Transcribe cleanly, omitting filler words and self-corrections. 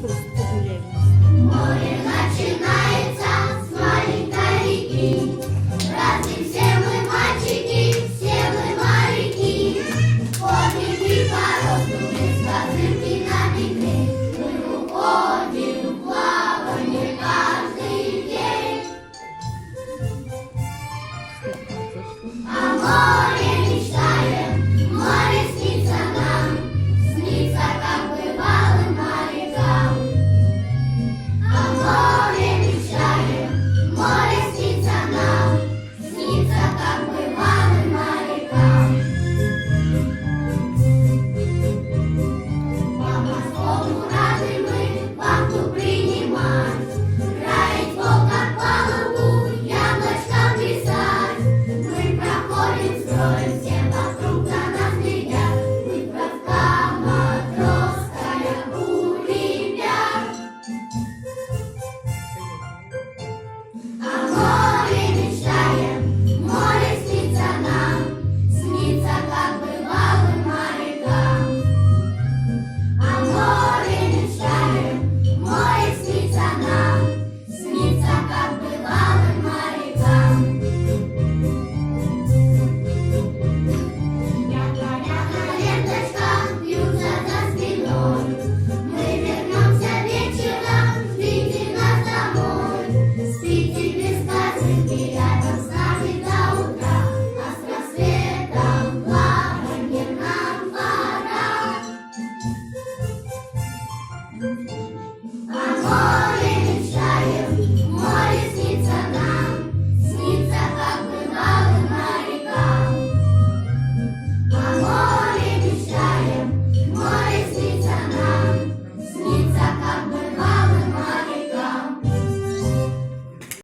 просто погуляем. Море начинается с маленькой реки. Разве все мы мальчики, все мы моряки. Подними поросу без козырки на бекрень. Мы уходим в плавание каждый день. О море мечтаем, море снится нам, снится, как бывалым морякам. О море мечтаем, море снится нам, снится, как бывалым морякам. По морскому рады мы вам тут принимать, драить волка по лугу, яблочкам писать. Мы проходим строем, все вокруг на нас глядят, выправка матросская у ребят. О море мечтаем, море снится нам, снится, как бывалым морякам. О море мечтаем, море снится нам, снится, как бывалым морякам. Ярко-ярко ленточка вьются за спиной. Мы вернемся вечером, ждите нас домой. Спите без козырки рядом с нами до утра, а с рассветом в плаванье нам пора. О море мечтаем,